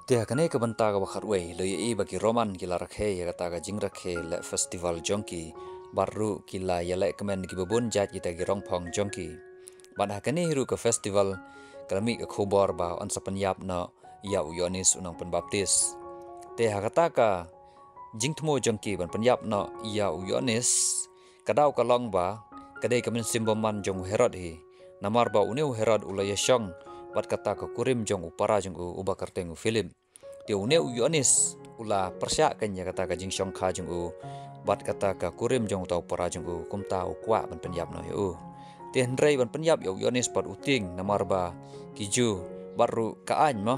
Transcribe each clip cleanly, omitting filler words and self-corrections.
Tia kane ka banta ka bakhat wei lo ye bagi roman kila rakhe ya kata ka jing rakhe le festival jongki baru kila ya le kemen ki babun jat kita ki rongpong jongki ban kane hiru ka festival kalami ka khobor ba on sa penyap na ya uyonis unang penbaptis tia kata ka jing thmo jongki ban penyap na ya uyonis kadau ka long ba kadai kemen simboman jong herod hi namar ba uneu herod ulaya syong bat kata ka kurim jong upara jong uba karteng film dia uneu yonis ula persya kanya kata ka jing syong kha jong bat kata ka kurim jong tau para jong kumta ukwa ban penyap no yu tien rei ban penyap yo yonis pat uting namar ba kiju baru ka an mo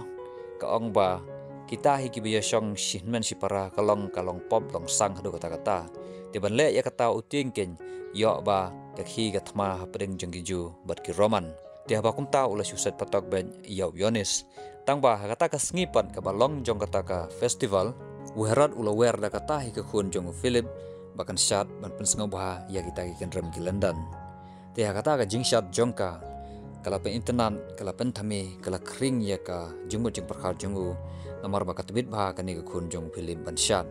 ka ong ba kita hi ki biya syong shinmen si para kalong pop long sang hadu kata dia ban le ya kata uting ken yo ba ka khi ka thma pring jong kiju bat ki roman dia ba kumta ula susat patok ben yo yonis tang ba kata ka sngipat ka balong jong kata ka festival uherat ula wer da kata hi ka khun jong philip bakan shat ban pensngo ba ya kita ki rem ki london dia kata ka jing shat jong ka kala pe internet kala pen thami kala kring ya ka jumut jing perkhar jong namar ba katbit ba ka ni ka khun jong philip ban shat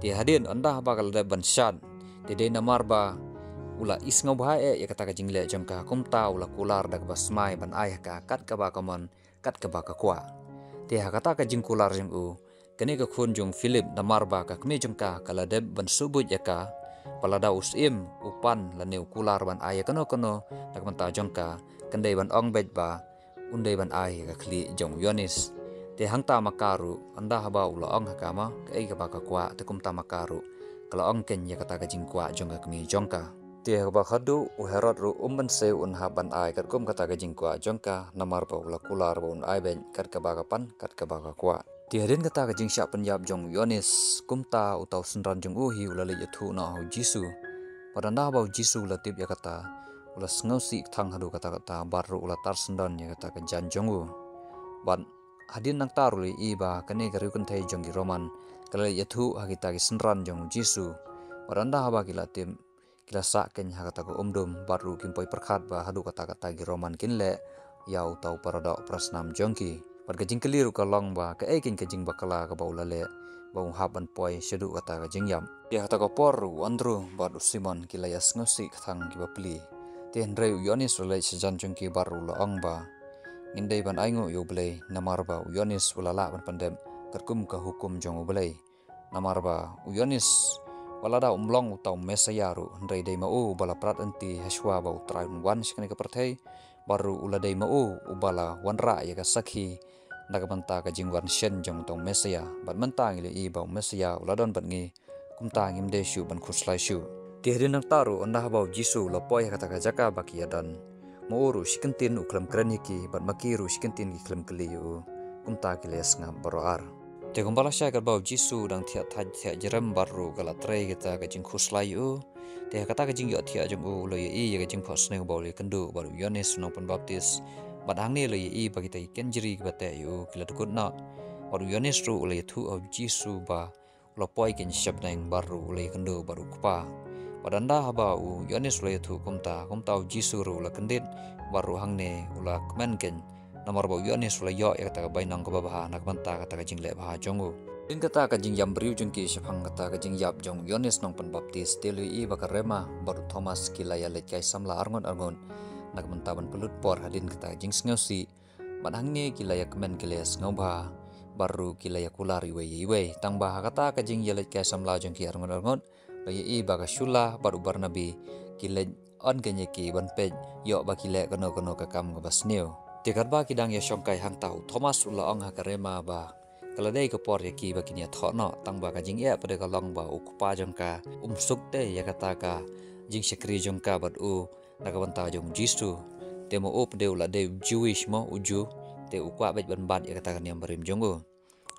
dia hadin anda ba kala ban shat de namar ba ula isngau ba ya kata ka jingle jongka kumta ula kular dak basmai ban ayah ka kat ka ba kamon kat ka ba ka kwa te kata ka jing kular jong kene ka khun jong philip namar ba ka kme jongka kala deb ban subut ya ka palada usim upan la neu kular ban ayah kono dak manta jongka kendai ban ong bet ba undai ban ayah ka khli jong yonis te hangta makaru anda ba ula ong hakama ka ka ba ka kwa te kumta makaru kalau ong ken ya kata ka jing kwa jongka kme jongka tia ba khadu u herod ru se un haban ai kat kum kata gajing kwa jongka namar ba ula kular ba un ai ben kat ka ba kapan kat ka ba ka kwa tia den kata gajing sya penyap jong yonis kumta utau senran jong hi ula le yathu na hu jisu padanda ba jisu latip ya kata ula sngosi thang hadu kata baru ula tar sendan ya kata ka jan jong ban hadin nang taruli i ba kane garu kun thai jong gi roman kala yathu hagita gi senran jong jisu padanda ba kilatim kila sa ken kata ko baru kimpoi perkhat ba hadu kata gi roman kinle yau tau parada prasnam jongki par gajing keliru ka long ba ka ekin kajing bakala ka baula le bau haban poi sedu kata ka jingyam dia kata ko poru andru baru simon kila yas ngosi thang ki bapli ten reu yonis ulai sejan jongki baru la ong ba ngindai ban aingo yo blai namar ba yonis ulala ban pandem kerkum ka hukum jong blai namar ba yonis walada umlong utau mesayaru ndai dei mau bala prat anti heswa bau traun wan sikani ka perthai baru ula dei mau ubala wanra ya ka sakhi naga banta ka jingwan shen jong tong mesaya bat mentang ile i bau mesaya ula don bat ngi kumta ngim de shu ban khuslai shu tihrin nang taru onda bau jisu lopoi kata ka jaka bakiadan mouru sikentin uklam kraniki bat makiru sikentin ki klam kliu kumta kiles ngam baroar te kumbala sya ka bau jisu dang thia jerem baru kala trei kita ka jing khuslai te kata ka jing yo thia jong lo ye i ka jing phos ne bau le kandu baru yonis no pun baptis badang ne lo ye i bagi tai kenjiri ka te kila tukut na baru yonis ru le thu of jisu ba lo poi ken shap nang baru le kandu baru kupa padanda haba yonis le thu kumta jisu ru la kendit baru hangne ula kmen ken namar bau yonis ula yo ya kata bainang ko babaha nak banta kata ka jingle baha jongu din kata ka jing yam briu jong ki shapang kata ka jing yap jong yonis nong pen baptis telui baka rema baru thomas kilaya le kai samla arngon nak banta ban pelut por hadin kata jing sngosi manhangne kilaya kemen kiles ngobha baru kilaya kulari we tang baha kata ka jing yale kai samla jong ki arngon le baka shula baru barnabi kile on kenye ki ban pe yo bakile kono ka kam ngobasneu tikat ba kidang ya syongkai hang tau thomas ula ong hakarema ba kala dei ko por ya ki ba kinia thono tang ba ka jing ya pada kalong ba ukpa jongka suk te ya kata ka jing sekri jongka bat naga banta jong jisu te mo up de ula de jewish mo uju te ukwa bet ban bat ya kata ka niam barim jongo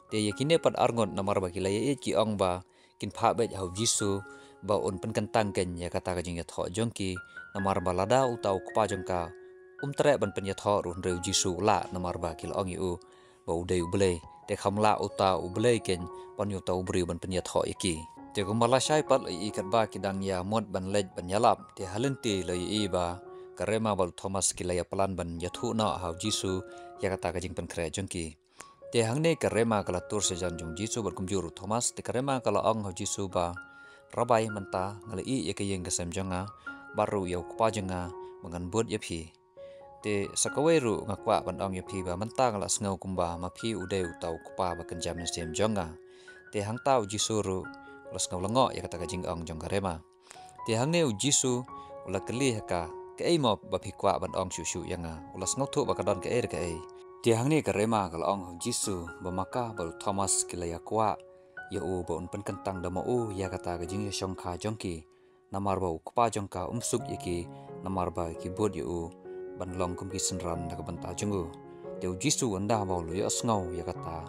te ya kine pat arngot namar ba kila ya ki ong ba kin pha bet hau jisu ba on pen kentang ken ya kata ka jing ya tho jongki namar ba lada utau ukpa jongka tre ban penya tho run reu jisu la namar ba kil ong yu ba udai ublei te khamla uta ublei ken pan yu tau bri ban penya tho iki te kumala shai pat i kat ba kidang ya mod ban lej ban yalap te halenti lai i ba karema bal thomas kilaya plan ban yathu na hau jisu ya kata ka jing pan kre jongki Te hangne karema kala tur sejan jong Jisu berkumjuru Thomas te karema kala ong ho Jisu ba rabai menta ngala I ya kayeng kasem jonga baru yau kupa jonga mangan bud yapi. Te sakaweru ngakwa ban ong yapi ba menta ngala sngau kumba mapi udai utau kupa ba kenjam nasem jonga. Te hang tau Jisu ru ulas ngau lengo ya kata kajing ong jong karema. Te hangne u Jisu ula keli haka ke mo ba pikwa ban ong shushu yanga ulas ngau tu ba kadon ke ke Ti hang ni karema kalau ong Jisu bamaka baru Thomas kilaya kwa ya u ba un penkentang dama u ya kata gajing ya shongka jongki namar ba kupa jongka umsuk yaki namar ba ki bod ya u ban long kum ki senran da banta jungu te u Jisu anda ba lu ya snau ya kata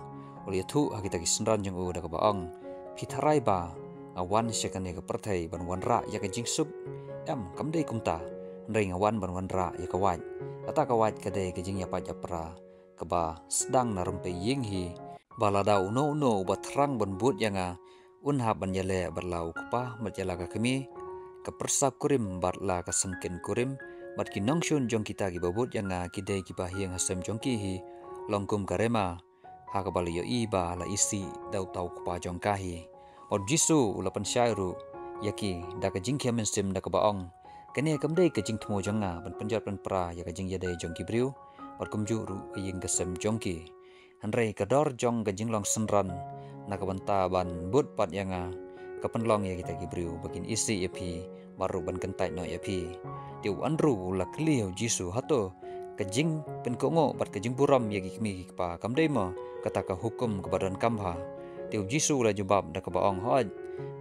ul ya thu hakita ki senran jungu da ba ong pitharai ba awan sekane ka perthai ban wanra ya ka jingsuk am kamdei kumta ndai ngawan ban wanra ya ka waj kata ka waj kadai gajing ya pa japra keba sedang narum pe ying hi balada uno batrang ban but yanga unha ban yale berlau kupa matjala ka kami ke persap kurim barla ka sengken kurim mat ki nongshun jong kita ki babut yanga kidai ki bahiang hasem jong ki hi longkum karema ha ka bali yo iba la isi dau tau kupa jong kahi od Jisu ulapan syairu yaki da ka jingkya mensim da ka baong kene kamdei ka jing thmo jonga ban panjat pan pra ya ka jing yadai jong ki briu Perkumju ru iying kesem jongki hanrei kador jong gajing long senran nakabanta ban but pat yanga kapenlong ya kita gibriu bakin isi yapi baru ban kentai no yapi tiu anru la kliu Jisu hato kajing penkongo bat kajing buram ya gikmi pa kamdei mo kata ka hukum kebadan kamha tiu Jisu la jubab da kabaong hoj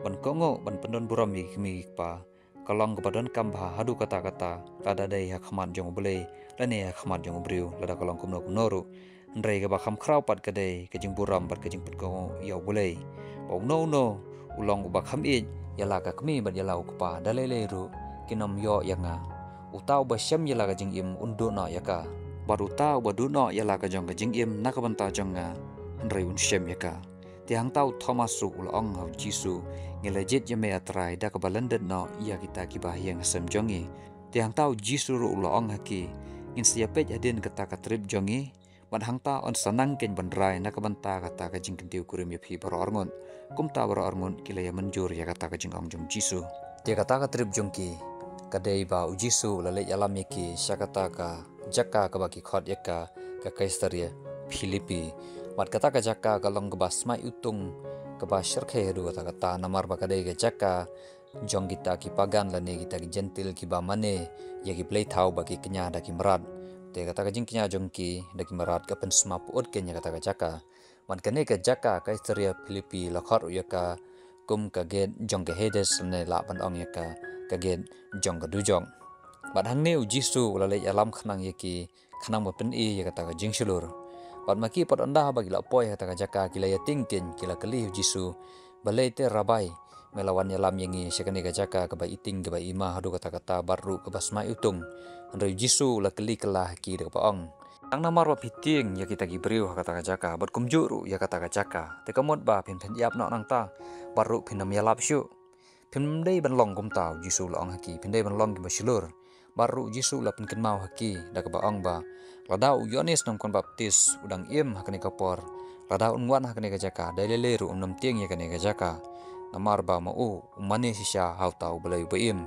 ban kongo ban pendon buram ya gikmi pa kalong kebadan kamha hadu kata-kata kada dai hak haman jong boleh lane khmat jong briu lada kalong kumno kunoru ndrei ga ba kham khrau pat kadai kajing buram pat kajing put ko yaw bulei bau no ulong ba kham I yala ka kmi bat yala ukpa dalele ru kinom yo yanga utau ba syam yala kajing im undu no yaka bar utau ba du no yala ka jong kajing im nakabanta jonga ndrei un syam yaka tiang tau Thomas ru ulong ha Jisu ngelejit yame atrai da ka balandet no ya kita ki bahyang sem jongi tiang tau Jisu ru ulong haki in siapet adin kata katrip jongi ban hangta on sanang ken bandrai nakabanta kata kajing kentiu kurim yapi baro arngon kumta baro arngon kilaya menjur ya kata kajing ong jong Jisu dia kata katrip jongki kadai ba u Jisu lale yalam yaki syakata ka jaka ka baki khot yaka ka kaisaria Filipi mat kata ka jaka kalong ka basmai utung ka ba syarkhe du kata namar ba kadai ka jaka jong kita ki pagan lane kita ki gentil ki ba mane ya ki play thau ba ki kenya da ki merat te kata ka jing kenya jong ki da ki merat ka pen smap ut kenya kata ka jaka man kane ka jaka ka istoria Filipi la khot ya ka kum ka get jong ka hedes ne la pan ong ya ka get jong ka du jong bat hang ne u Jisu la le alam khnang ya ki khnang ba pen I ya kata ka jing shulur bat maki pot anda ba ki la poi kata ka jaka ki la ya tingkin ki la kali u Jisu balai te rabai melawan yalam yangi sekani ka jaka ka ba iting ka ba ima hadu kata-kata baru ka basma utung andai Jisu la keli kelah ki de paong ang namar wa piting ya kita gibriu kata ka jaka bat kumjuru ya kata ka jaka te kamot ba pin yap no nang ta baru pinam yalap syu pin dei ban long kum tau Jisu la ong haki pin dei ban long ki basilur baru Jisu la pin ken mau haki da ka baong ba ladau Yohanes nom kon baptis udang im hakani kapor ladau unwan hakani ka jaka dai lele ru nom tieng ya kani ka jaka namar ba mau umane sisya hau tau belai baim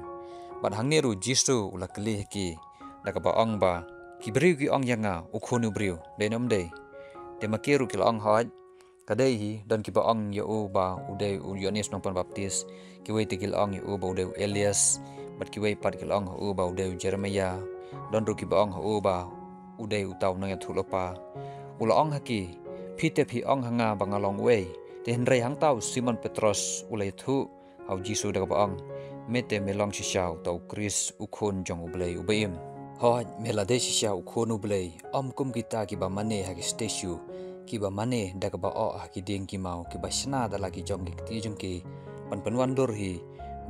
ban hangneru Jisu ula keli ki da ka baong ba ki briu ki ong yanga ukhonu briu de nom de te makiru ki ong haj kadai hi dan ki baong ya u ba udai u Yohanes nompan baptis ki wei te ki ong ya u ba udai Elias bat ki wei pat ki ong u ba udai Jeremia dan ru ki baong u ba udai utau nang ya thulopa ula ong haki phite phi ong hanga bangalong wei te henrei hang tau Simon Petros ulai thu au Jisu da baong mete melong sisau tau Kris ukhon jong ublei ubaim hoj melade sisau ukhon ublei kum kita ki ba mane ha ki statue ki ba mane da ka ba o ha ki ding ki mau ki ba sna da lagi jong ki ti jong ki pan panwandur hi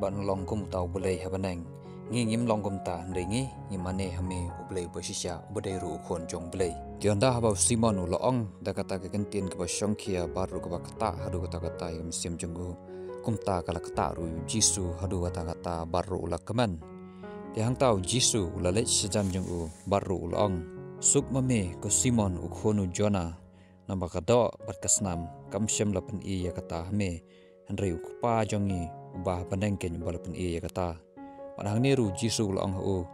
ban long kum tau ublei ha baneng ngim long kum ta ndingi ni mane hame ublei ba sisya ubdei ru ukhon jong blei tionda habau Simon uloong da kata ka kentin ka ba syongkhia baru ka ba kata hadu kata-kata yang sim jonggu kumta kala kata ru Jisu hadu kata-kata baru ula keman ti hang tau Jisu ula le sejam jonggu baru uloong suk mame ko Simon ukhonu Jona bakado bat kasnam kam shem lapan I ya kata me Henry ukpa jongi ubah panengken balapan I ya kata padang niru Jisu ulang hu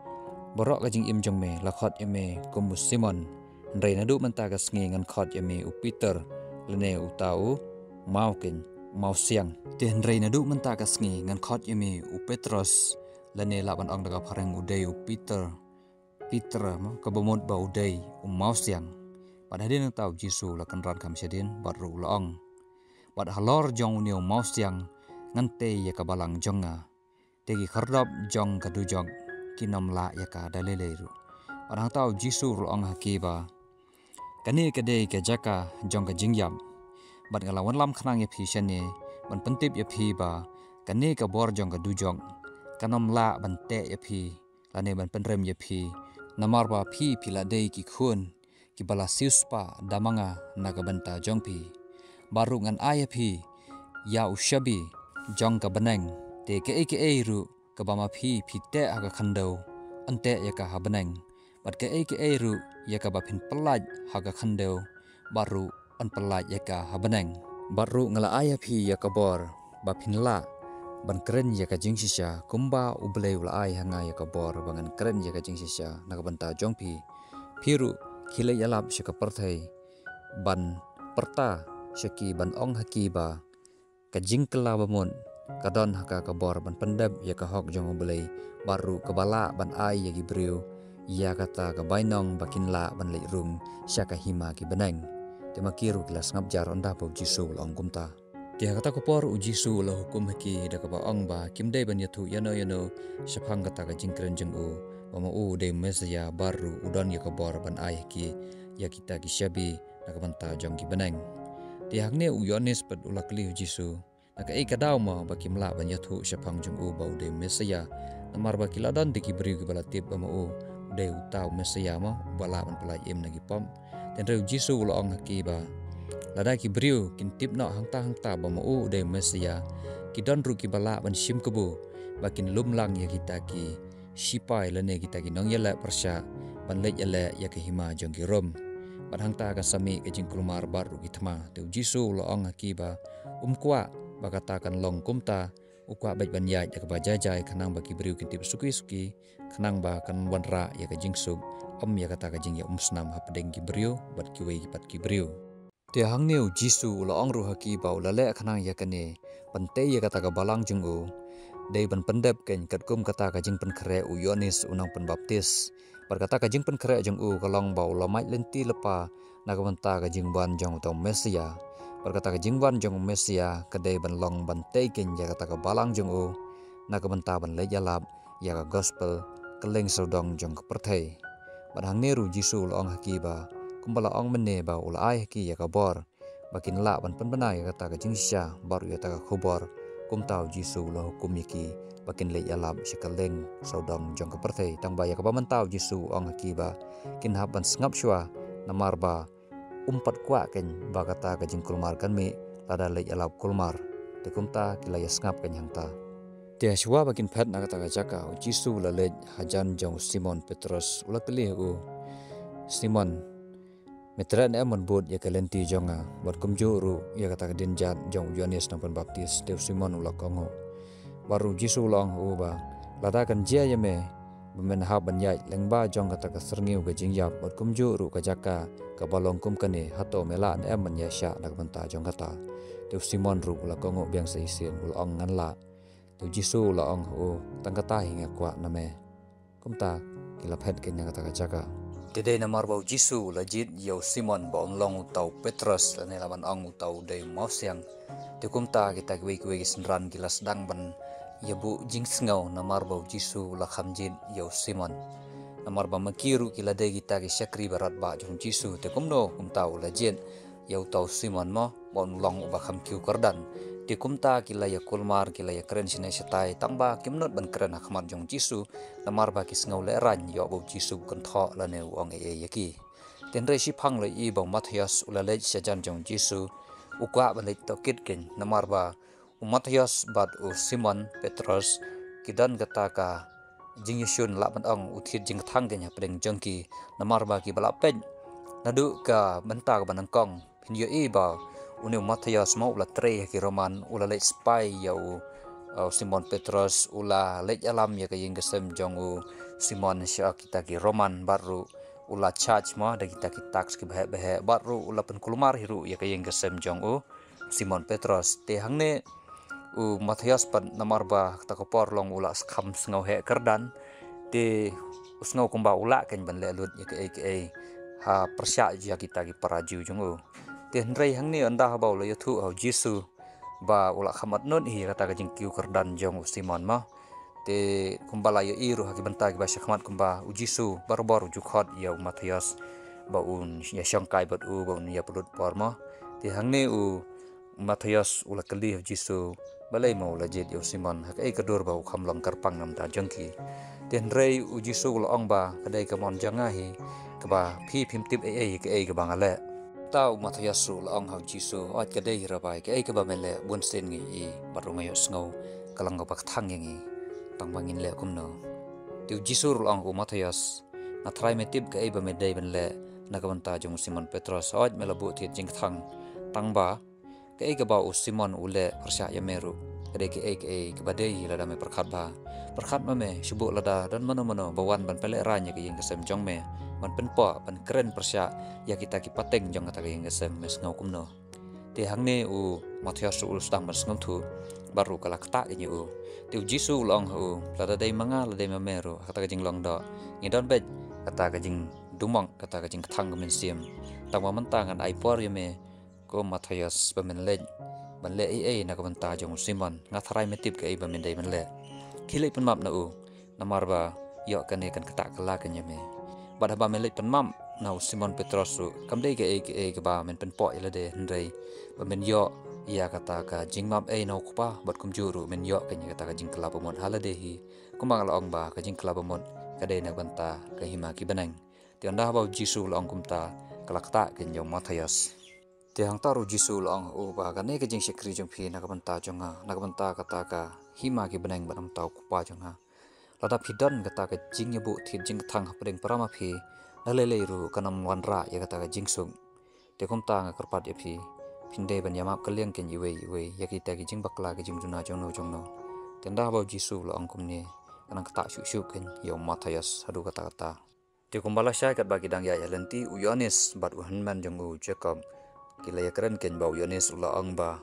borok kajing im jong me lakhot yame kumus Simon Henry nadu menta kasngi ngan khot yame u Peter lene utau mauken mau siang te Henry nadu menta kasngi ngan khot yame u Petrus lene laban ong daga pareng udai u Peter ma kabomot ba udai mau siang pada hadin tahu Jisu lakan ran kam sedin baru laong pada halor jong uniu mau siang ngante ya kabalang jonga tegi khardap jong kadu jong kinom la ya ka daleleru pada tahu Jisu laong hakiba kani kade ke jaka jong ka jingyam bad ngalawan lam khnang ya phi shane ban pentip ya phi ba kani ka bor jong kadu jong kanom la ban te ya phi lane ban penrem ya phi namar ba phi pila dei ki khun ki bala siuspa damanga nagabanta jongpi baru ngan ayapi ya ushabi jong ka beneng te ke ru ka bama phi te aga khandau ante ya ka habeneng bat ke ru ya ka bapin pelaj haga khandau baru an pelaj ya ka habeneng baru ngala ayapi ya ka bor bapin la ban keren ya ka jingsisha kumba ublei ula ai hanga ya ka bor bangan keren ya ka jingsisha nagabanta jongpi phiru khile yalap shaka parthai ban perta shaki ban ong hakiba ka jingkla bamon kadon haka ka bor ban pendab ya ka hok jong belai baru kabala ban ai ya gibriu ya kata ka bainong bakin la ban le rung shaka hima ki beneng temakiru kilas ngap jar onda po Jisu long kumta dia kata ko por u Jisu lo hukum haki da ka ba ong ba kimdai ban yathu yano shapang kata ka jingkren jeng u Mama de mesaya baru udon ya kabor ban ai ki ya kita ki shabi nakabanta jong ki beneng ti hakne u yonis pad ulakli Jisu naka e kadau ma bakim la ban yathu shapang jong u bau de mesaya namar ba kiladon de ki bri ki balatip ma u de utau mesaya ma bala ban pelai em nagi pom ten re Jisu ulong haki ba lada ki briu kin tip no hangta ba ma u de mesaya ki don ru ki bala ban shim kubu bakin lumlang ya kita ki sipai lene kita ki nong yala persya ban lej yala ya ke hima jong ki rom ban hangta ka sami ke jing kulmar baru ki thma te Jisu lo ong akiba kwa bakata kan long kumta ukwa baj ban ya ka ba jajai khanang ba ki briu ki tip suki khanang ba kan wanra ya ke jing sub ya kata ka jing ya snam hapdeng ki briu bat ki wei pat ki briu te hangneu Jisu lo ong ru hakiba ulale khanang ya kane pante ya kata ka balang jung u Dei ban pendep ken katkum kata ka jing pen kre u Yohanes unang pen baptis berkata ka jing pen kre jong u kalong bau lamai lenti lepa nagamanta ka jing ban jong to Mesia berkata ka jing ban jong Mesia kadai ban long ban te ken ya kata ka balang jong u nagamanta ban le jalap ya ka gospel keleng sodong jong ka perthai ban hang neru Jisu long hakiba kumbala ong mene ba ula ai haki ya ka bor bakin la ban pen bana ya kata ka jing sya baru ya ta ka khobor kum tahu Jisu lo hukum yaki bakin le yalab sekaleng saudang jong ka perthai tang ba ya ka pamantau Jisu ong hakiba kin haban sngap shwa namar ba umpat kwa ken ba kata ka jing kulmar kan mi lada le yalab kulmar te kum ta kila ya sngap ken hang ta te shwa bakin phat na kata ka jaka Jisu la le hajan jong Simon Petrus ula kli u Simon Metran emon bot ya kalenti jonga bot kumjuru ya kata kadin jan jong Yohanes nampan baptis Dev Simon ula kongo baru Jisu long uba ladakan jia yame bemen ha banyai lengba jong kata ka serngiu ka jingyap bot kumjuru ka jaka ka balong kum kane hato mela emon ya sya nak banta jong kata Dev Simon ru ula kongo biang seisen ula ong nganla Dev Jisu ula ong u tangkata hinga kwa name kumta kila phet kenya kata ka jaka Today namar bau Jisu lajit yo Simon ba long utau Petrus lane laban ong utau dei mausiang tikumta kita kwe senran gilas dang ban ya bu jing sngau namar bau Jisu la khamjit yo Simon namar ba makiru kila dei kita ki syakri barat ba jong Jisu tikumno kumtau lajit yo utau Simon mo bon long uba khamkiu kardan tikumta kila ya kulmar kila ya keren sine setai tangba kimnot ban keren akhmat jong Jisu namar ba kisngau le ran yo bau Jisu kan tho la ne ong yaki ten re shi phang le i bau Matthias ulale sajan jong Jisu ukwa ban le to kit ken namar ba Matthias bat u Simon Petrus kidan kata ka jing yusun la ban ong uthit jing thang ken ya pedeng jongki namar ba ki bala pen nadu ka benta ka banangkong Hinyo iba uni Matthias mau ula tre ki Roman ula le spy yau Simon Petrus ula le alam ya ka ying kesem jong u Simon sya kita ki Roman baru ula charge ma da kita ki tax ki bah baru ula pen kulumar hiru ya ka ying kesem jong u Simon Petrus te hangne u Matthias pan namar ba ta ko por long ula skam sngau he kerdan te usngau kumba ula ken ban le lut ya ke ha persya ja kita ki paraju jong u te hnrei hangni anda ha baul ya thu au Jisu ba ula khamat non hi kata ka jing kiu kerdan jong Simon ma te kumbala yo iru ha ki banta ki ba khmat kumba u Jisu baru jukhot ya Matthias ba un ya syangkai bat u ba un ya pulut por ma te hangni u Matthias ula kali Jisu balai mau la jet yo Simon ha kai kadur ba kham long karpang nam ta jangki ten rei u Jisu ula ong ba kadai ka mon janga hi ka ba phi phim tip ke bang ale tau Matthias ula ong ha Jisu at kadai ra bai ke ka ba mele bun sen ngi i baru ngayo sngo kalang ka thang ngi tang bangin le kumno tu Jisu ula ong u Matthias na trai me tip ke ba me dai ben le na ka banta jong Simon Petrus at mela bu thi jing thang tang ba ke ba u Simon ule persya ya meru kade ke badai lada me perkhat ma me shubu lada dan mano bawan ban pele ranya ke yang kesem jong me ban penpo ban keren persya ya kita ki pateng jong kata ke yang kesem mes ngau kumno te hangne u Matthias ul sedang ban ngam thu baru kala kata ke u te Jisu long u lada dai manga lada me meru kata ke jing long do ngidon bet kata ke jing dumang kata ke jing thang men sim tangwa mentangan ai por ye me ko Matthias bamen le ban le na ka banta jong Simon nga tharai metip ke bamen dai ban le khile pen map na u namar ba yo kan ne kan kata kala kan yame bad ba men le pen mam na Simon Petrus su kam dai ke ba men pen po ile de ndai bamen yo ya kata ka jing map na ku pa bat kum juru men yo kan kata ka jing kala pamon halade hi kumang la ong ba ka jing kala pamon ka dai na banta ka hima ki banang ti anda ba Jisu la ong kumta kala kata kan jong Matthias te hang taru Jisu long u ba ka ne ke jing sekri jong phi na ka banta jonga na ka banta kata ka hima ki benang banam tau ku pa jonga lada phidan kata ka jing yebu thi jing thang hapdeng parama phi na le ru kanam wanra ya kata ka jing sung te kom ta nga karpat ya phi phinde ban yama kaleng ken iwe ya kita ki jing bakla ki jing juna jong no tenda ba Jisu long kum ne kanang kata shu ken yo Matthias hadu kata te kumbala syai kat bagi dang ya lenti u Yohanes bat u Hanman jong u Jacob kila ya keren ken bau Yohanes ula ang ba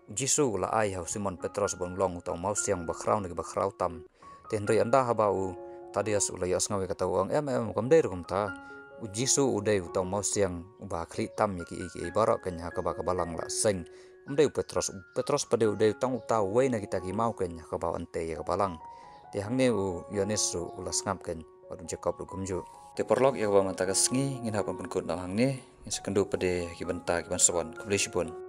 Jisu ula ai ha Simon Petrus bon long tau mau siang bakrau ne bakrau tam ten rei anda ha bau tadias ula yas ngawe kata uang kam dei rum ta Jisu udai tau mau siang ba khri tam ki barak ken ha ka ba balang la seng umdei Petrus pada udai tang tau we na kita ki mau ken ka ba ante ya ka balang te hangne u Yohanes ula ngap ken wadun Jacob kumju te perlok ya ba mata ka sngi ngin ha pun kut na hangne sekendu pade ki banta ki ban sabon kublishipun